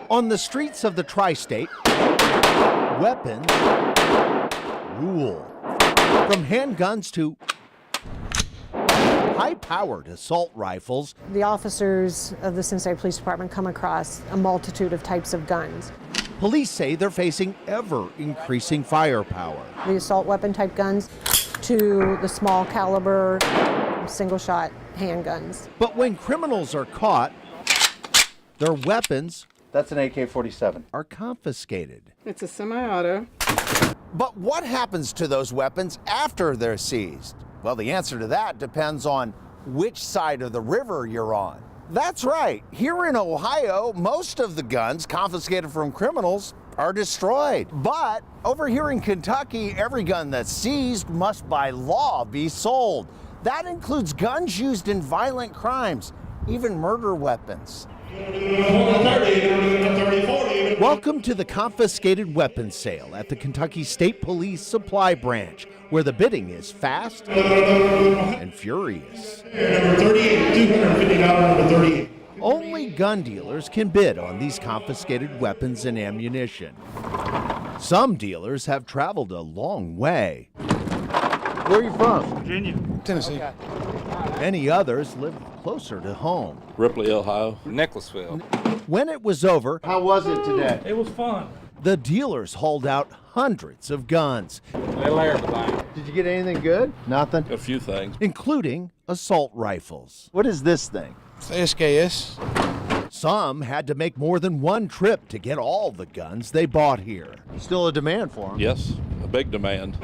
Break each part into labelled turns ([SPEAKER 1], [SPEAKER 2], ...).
[SPEAKER 1] On the streets of the tri-state, weapons rule. From handguns to high-powered assault rifles.
[SPEAKER 2] The officers of the Cincinnati Police Department come across a multitude of types of guns.
[SPEAKER 1] Police say they're facing ever-increasing firepower.
[SPEAKER 2] The assault weapon type guns to the small caliber single-shot handguns.
[SPEAKER 1] But when criminals are caught, their weapons, that's an AK-47, are confiscated.
[SPEAKER 3] It's a semi-auto.
[SPEAKER 1] But what happens to those weapons after they're seized? Well, the answer to that depends on which side of the river you're on. That's right. Here in Ohio, most of the guns confiscated from criminals are destroyed. But over here in Kentucky, every gun that's seized must by law be sold. That includes guns used in violent crimes, even murder weapons. Welcome to the confiscated weapons sale at the Kentucky State Police Supply Branch, where the bidding is fast and furious.
[SPEAKER 4] Number 38, $250, number 38.
[SPEAKER 1] Only gun dealers can bid on these confiscated weapons and ammunition. Some dealers have traveled a long way. Where are you from?
[SPEAKER 5] Virginia.
[SPEAKER 6] Tennessee.
[SPEAKER 1] Okay. Many others live closer to home.
[SPEAKER 7] Ripley, Ohio. Nicholasville.
[SPEAKER 1] When it was over, how was it today?
[SPEAKER 5] It was fun.
[SPEAKER 1] The dealers hauled out hundreds of guns. Did you get anything good? Nothing?
[SPEAKER 7] A few things.
[SPEAKER 1] Including assault rifles. What is this thing?
[SPEAKER 6] It's SKS.
[SPEAKER 1] Some had to make more than one trip to get all the guns they bought here. Still a demand for them?
[SPEAKER 7] Yes, a big demand.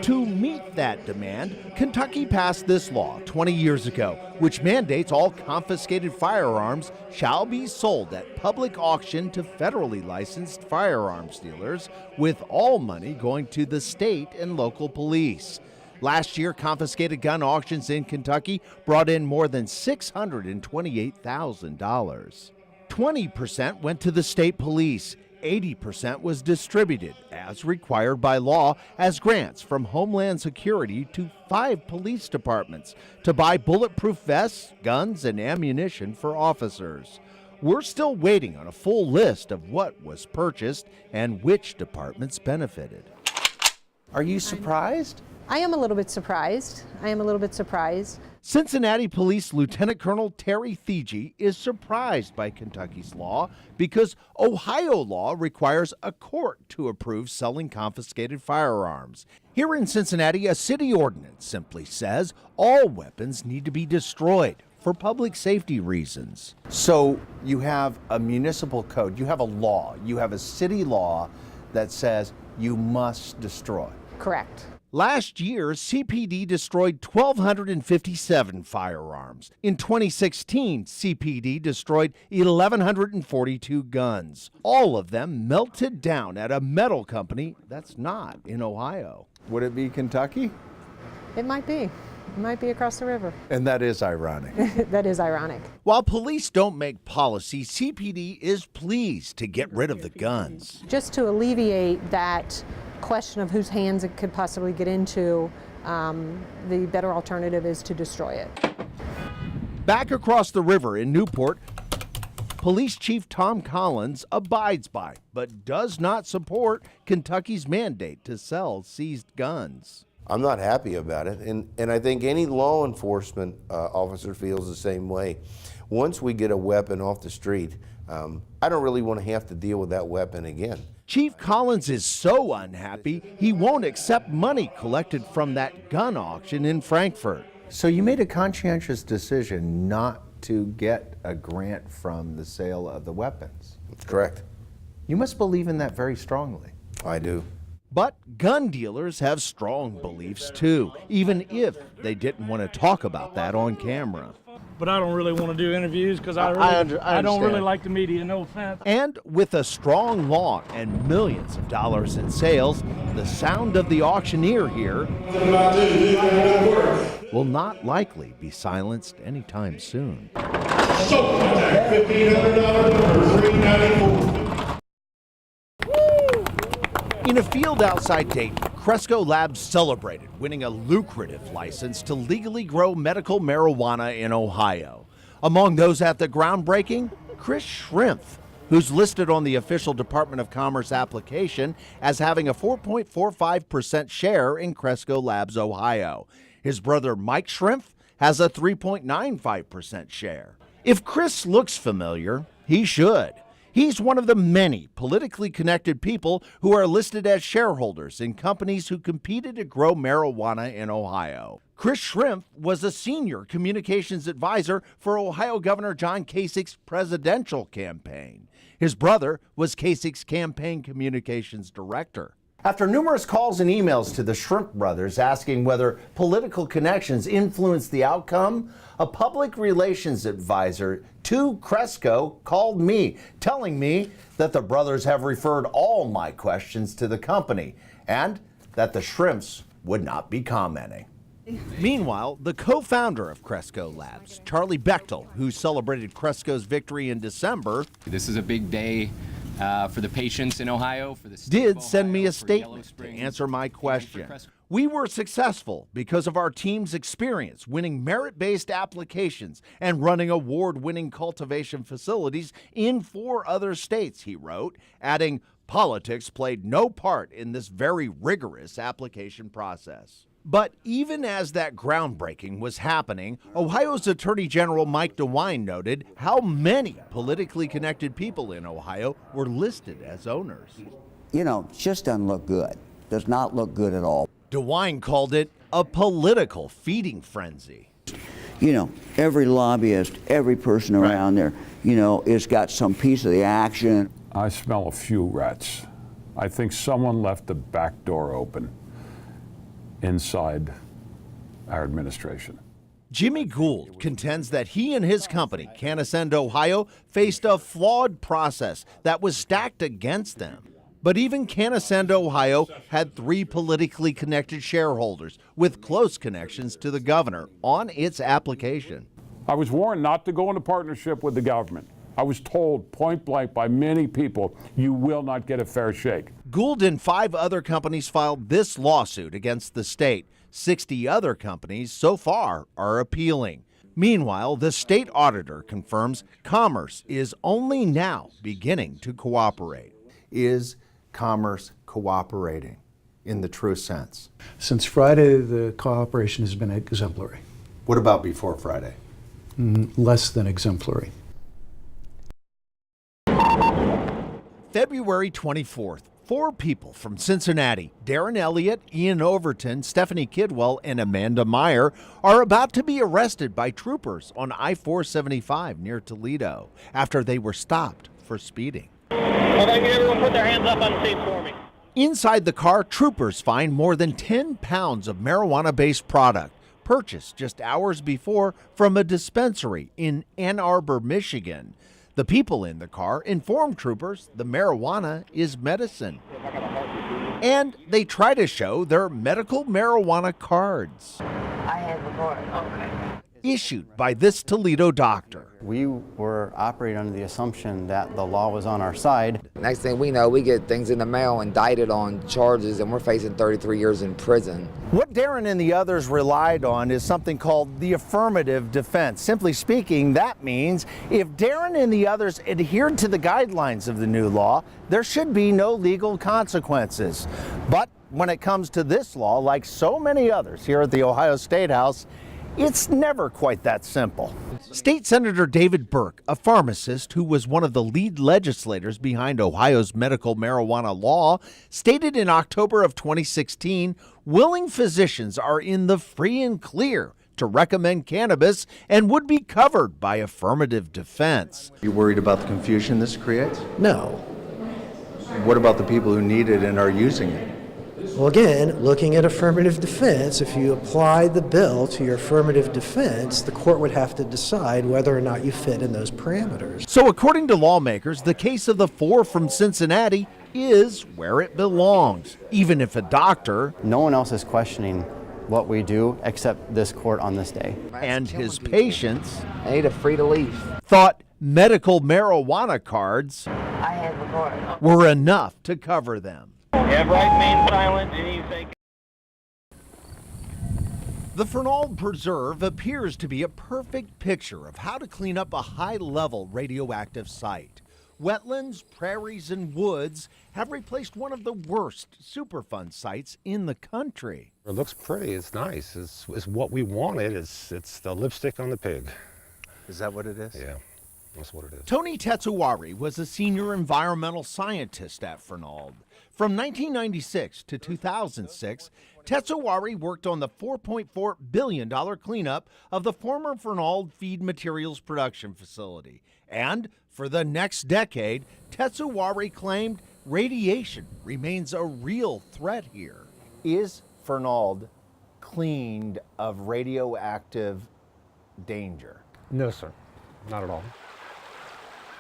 [SPEAKER 1] To meet that demand, Kentucky passed this law 20 years ago, which mandates all confiscated firearms shall be sold at public auction to federally licensed firearms dealers, with all money going to the state and local police. Last year, confiscated gun auctions in Kentucky brought in more than $628,000. 20% went to the state police. 80% was distributed, as required by law, as grants from Homeland Security to 5 police departments to buy bulletproof vests, guns, and ammunition for officers. We're still waiting on a full list of what was purchased and which departments benefited. Are you surprised?
[SPEAKER 2] I am a little bit surprised.
[SPEAKER 1] Cincinnati Police Lieutenant Colonel Terry Thege is surprised by Kentucky's law because Ohio law requires a court to approve selling confiscated firearms. Here in Cincinnati, a city ordinance simply says all weapons need to be destroyed for public safety reasons. So you have a municipal code, you have a law, you have a city law that says you must destroy.
[SPEAKER 2] Correct.
[SPEAKER 1] Last year, CPD destroyed 1,257 firearms. In 2016, CPD destroyed 1,142 guns. All of them melted down at a metal company that's not in Ohio. Would it be Kentucky?
[SPEAKER 2] It might be. It might be across the river.
[SPEAKER 1] And that is ironic.
[SPEAKER 2] That is ironic.
[SPEAKER 1] While police don't make policy, CPD is pleased to get rid of the guns.
[SPEAKER 2] Just to alleviate that question of whose hands it could possibly get into, the better alternative is to destroy it.
[SPEAKER 1] Back across the river in Newport, Police Chief Tom Collins abides by, but does not support Kentucky's mandate to sell seized guns.
[SPEAKER 8] I'm not happy about it, and I think any law enforcement officer feels the same way. Once we get a weapon off the street, I don't really want to have to deal with that weapon again.
[SPEAKER 1] Chief Collins is so unhappy, he won't accept money collected from that gun auction in Frankfort. So you made a conscientious decision not to get a grant from the sale of the weapons.
[SPEAKER 8] That's correct.
[SPEAKER 1] You must believe in that very strongly.
[SPEAKER 8] I do.
[SPEAKER 1] But gun dealers have strong beliefs too, even if they didn't want to talk about that on camera.
[SPEAKER 5] But I don't really want to do interviews because I don't really like the media, no offense.
[SPEAKER 1] And with a strong law and millions of dollars in sales, the sound of the auctioneer here will not likely be silenced anytime soon. In a field outside Dayton, Cresco Labs celebrated winning a lucrative license to legally grow medical marijuana in Ohio. Among those at the groundbreaking, Chris Schrimpf, who's listed on the official Department of Commerce application as having a 4.45% share in Cresco Labs, Ohio. His brother Mike Schrimpf has a 3.95% share. If Chris looks familiar, he should. He's one of the many politically connected people who are listed as shareholders in companies who competed to grow marijuana in Ohio. Chris Schrimpf was a senior communications advisor for Ohio Governor John Kasich's presidential campaign. His brother was Kasich's campaign communications director. After numerous calls and emails to the Schrimpf brothers asking whether political connections influenced the outcome, a public relations advisor to Cresco called me, telling me that the brothers have referred all my questions to the company and that the Schrimpfs would not be commenting. Meanwhile, the co-founder of Cresco Labs, Charlie Bechtel, who celebrated Cresco's victory in December,
[SPEAKER 3] this is a big day for the patients in Ohio, for the state
[SPEAKER 1] did
[SPEAKER 3] of
[SPEAKER 1] send me
[SPEAKER 3] Ohio,
[SPEAKER 1] a
[SPEAKER 3] for
[SPEAKER 1] statement to answer my question. We were successful because of our team's experience winning merit-based applications and running award-winning cultivation facilities in 4 other states, he wrote, adding, politics played no part in this very rigorous application process. But even as that groundbreaking was happening, Ohio's Attorney General Mike Duane noted how many politically connected people in Ohio were listed as owners.
[SPEAKER 9] You know, it just doesn't look good. Does not look good at all.
[SPEAKER 1] Duane called it a political feeding frenzy.
[SPEAKER 9] You know, every lobbyist, every person around there, you know, has got some piece of the action.
[SPEAKER 10] I smell a few rats. I think someone left the back door open inside our administration.
[SPEAKER 1] Jimmy Gould contends that he and his company, CannAscend Ohio, faced a flawed process that was stacked against them. But even CannAscend Ohio had 3 politically connected shareholders with close connections to the governor on its application.
[SPEAKER 10] I was warned not to go into partnership with the government. I was told point blank by many people, you will not get a fair shake.
[SPEAKER 1] Gould and 5 other companies filed this lawsuit against the state. 60 other companies so far are appealing. Meanwhile, the state auditor confirms Commerce is only now beginning to cooperate. Is Commerce cooperating in the true sense?
[SPEAKER 11] Since Friday, the cooperation has been exemplary.
[SPEAKER 1] What about before Friday?
[SPEAKER 11] Less than exemplary.
[SPEAKER 1] February 24th, 4 people from Cincinnati, Darren Elliott, Ian Overton, Stephanie Kidwell, and Amanda Meyer, are about to be arrested by troopers on I-475 near Toledo after they were stopped for speeding.
[SPEAKER 12] Well, thank you. Everyone put their hands up on the seats for me.
[SPEAKER 1] Inside the car, troopers find more than 10 pounds of marijuana-based product purchased just hours before from a dispensary in Ann Arbor, Michigan. The people in the car informed troopers the marijuana is medicine. And they try to show their medical marijuana cards.
[SPEAKER 13] I have the card. Okay.
[SPEAKER 1] Issued by this Toledo doctor.
[SPEAKER 14] We were operating under the assumption that the law was on our side.
[SPEAKER 13] Next thing we know, we get things in the mail, indicted on charges, and we're facing 33 years in prison.
[SPEAKER 1] What Darren and the others relied on is something called the affirmative defense. Simply speaking, that means if Darren and the others adhered to the guidelines of the new law, there should be no legal consequences. But when it comes to this law, like so many others here at the Ohio State House, it's never quite that simple. State Senator David Burke, a pharmacist who was one of the lead legislators behind Ohio's medical marijuana law, stated in October of 2016, willing physicians are in the free and clear to recommend cannabis and would be covered by affirmative defense.
[SPEAKER 15] You worried about the confusion this creates?
[SPEAKER 16] No.
[SPEAKER 15] What about the people who need it and are using it?
[SPEAKER 16] Well, again, looking at affirmative defense, if you apply the bill to your affirmative defense, the court would have to decide whether or not you fit in those parameters.
[SPEAKER 1] So according to lawmakers, the case of the 4 from Cincinnati is where it belongs, even if a doctor,
[SPEAKER 14] no one else is questioning what we do except this court on this day,
[SPEAKER 1] and his patients,
[SPEAKER 13] I need a free to leave,
[SPEAKER 1] thought medical marijuana cards
[SPEAKER 13] I have the card.
[SPEAKER 1] were enough to cover them.
[SPEAKER 12] You have right main silent, and you say...
[SPEAKER 1] The Fernald Preserve appears to be a perfect picture of how to clean up a high-level radioactive site. Wetlands, prairies, and woods have replaced one of the worst Superfund sites in the country.
[SPEAKER 17] It looks pretty, it's nice, it's what we wanted, it's the lipstick on the pig.
[SPEAKER 15] Is that what it is?
[SPEAKER 17] Yeah, that's what it is.
[SPEAKER 1] Tony Tetsuwari was a senior environmental scientist at Fernald. From 1996 to 2006, Tetsuwari worked on the $4.4 billion cleanup of the former Fernald Feed Materials Production Facility. And for the next decade, Tetsuwari claimed radiation remains a real threat here.
[SPEAKER 15] Is Fernald cleaned of radioactive danger?
[SPEAKER 17] No, sir, not at all.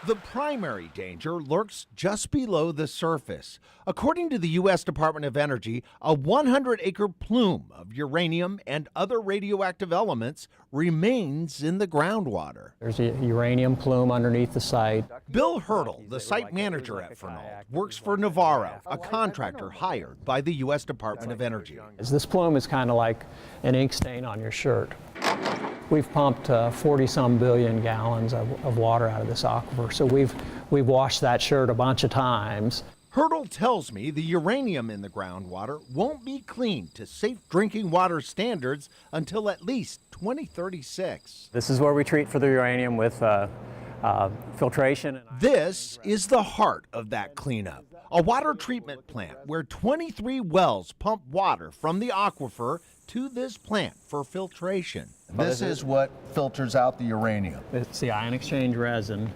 [SPEAKER 1] The primary danger lurks just below the surface. According to the U.S. Department of Energy, a 100-acre plume of uranium and other radioactive elements remains in the groundwater.
[SPEAKER 18] There's a uranium plume underneath the site.
[SPEAKER 1] Bill Hurdle, the site manager at Fernald, works for Navarro, a contractor hired by the U.S. Department of Energy.
[SPEAKER 18] This plume is kind of like an ink stain on your shirt. We've pumped 40-some billion gallons of water out of this aquifer, so we've washed that shirt a bunch of times.
[SPEAKER 1] Hurdle tells me the uranium in the groundwater won't be cleaned to safe drinking water standards until at least 2036.
[SPEAKER 18] This is where we treat for the uranium with filtration.
[SPEAKER 1] This is the heart of that cleanup. A water treatment plant where 23 wells pump water from the aquifer to this plant for filtration.
[SPEAKER 15] This is what filters out the uranium.
[SPEAKER 18] It's the ion exchange resin,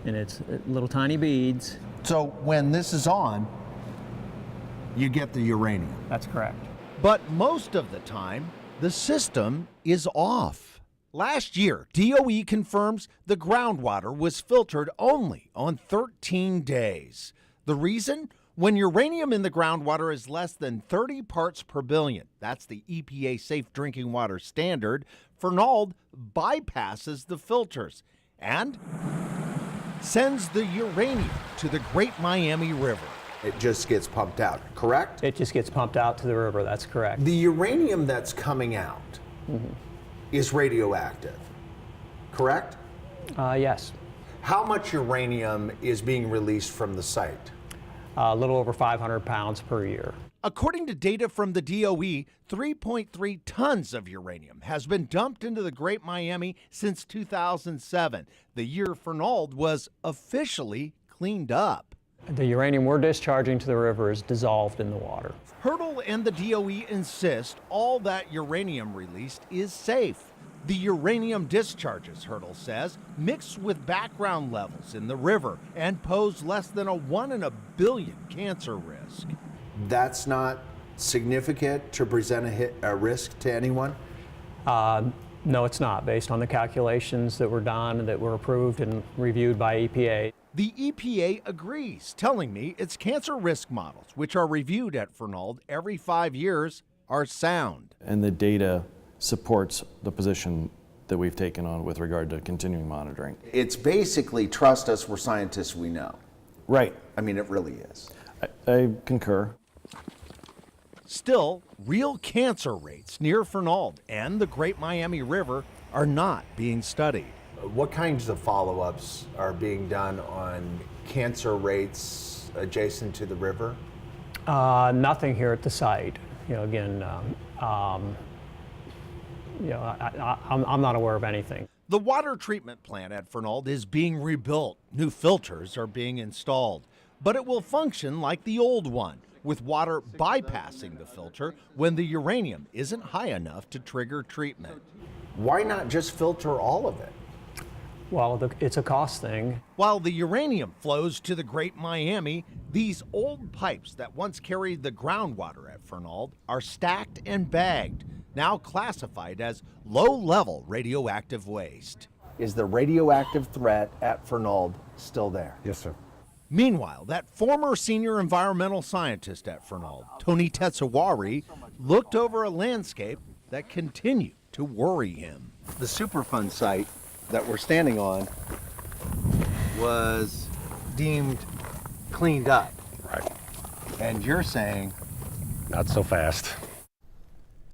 [SPEAKER 18] and it's little tiny beads.
[SPEAKER 15] So when this is on, you get the uranium.
[SPEAKER 18] That's correct.
[SPEAKER 1] But most of the time, the system is off. Last year, DOE confirms the groundwater was filtered only on 13 days. The reason? When uranium in the groundwater is less than 30 parts per billion, that's the EPA Safe Drinking Water standard, Fernald bypasses the filters and sends the uranium to the Great Miami River.
[SPEAKER 15] It just gets pumped out, correct?
[SPEAKER 18] It just gets pumped out to the river, that's correct.
[SPEAKER 15] The uranium that's coming out is radioactive, correct?
[SPEAKER 18] Yes.
[SPEAKER 15] How much uranium is being released from the site?
[SPEAKER 18] A little over 500 pounds per year.
[SPEAKER 1] According to data from the DOE, 3.3 tons of uranium has been dumped into the Great Miami since 2007, the year Fernald was officially cleaned up.
[SPEAKER 18] The uranium we're discharging to the river is dissolved in the water.
[SPEAKER 1] Hurdle and the DOE insist all that uranium released is safe. The uranium discharges, Hurdle says, mix with background levels in the river and pose less than a 1 in a billion cancer risk.
[SPEAKER 15] That's not significant to present a risk to anyone?
[SPEAKER 18] No, it's not, based on the calculations that were done, that were approved and reviewed by EPA.
[SPEAKER 1] The EPA agrees, telling me its cancer risk models, which are reviewed at Fernald every 5 years, are sound.
[SPEAKER 19] And the data supports the position that we've taken on with regard to continuing monitoring.
[SPEAKER 15] It's basically trust us, we're scientists, we know.
[SPEAKER 19] Right.
[SPEAKER 15] I mean, it really is.
[SPEAKER 19] I concur.
[SPEAKER 1] Still, real cancer rates near Fernald and the Great Miami River are not being studied.
[SPEAKER 15] What kinds of follow-ups are being done on cancer rates adjacent to the river?
[SPEAKER 18] Nothing here at the site. Again, I'm not aware of anything.
[SPEAKER 1] The water treatment plant at Fernald is being rebuilt. New filters are being installed, but it will function like the old one, with water bypassing the filter when the uranium isn't high enough to trigger treatment.
[SPEAKER 15] Why not just filter all of it?
[SPEAKER 18] Well, it's a cost thing.
[SPEAKER 1] While the uranium flows to the Great Miami, these old pipes that once carried the groundwater at Fernald are stacked and bagged, now classified as low-level radioactive waste.
[SPEAKER 15] Is the radioactive threat at Fernald still there?
[SPEAKER 17] Yes, sir.
[SPEAKER 1] Meanwhile, that former senior environmental scientist at Fernald, Tony Tetsuwari, looked over a landscape that continued to worry him.
[SPEAKER 15] The Superfund site that we're standing on was deemed cleaned up.
[SPEAKER 17] Right.
[SPEAKER 15] And you're saying
[SPEAKER 17] not so fast.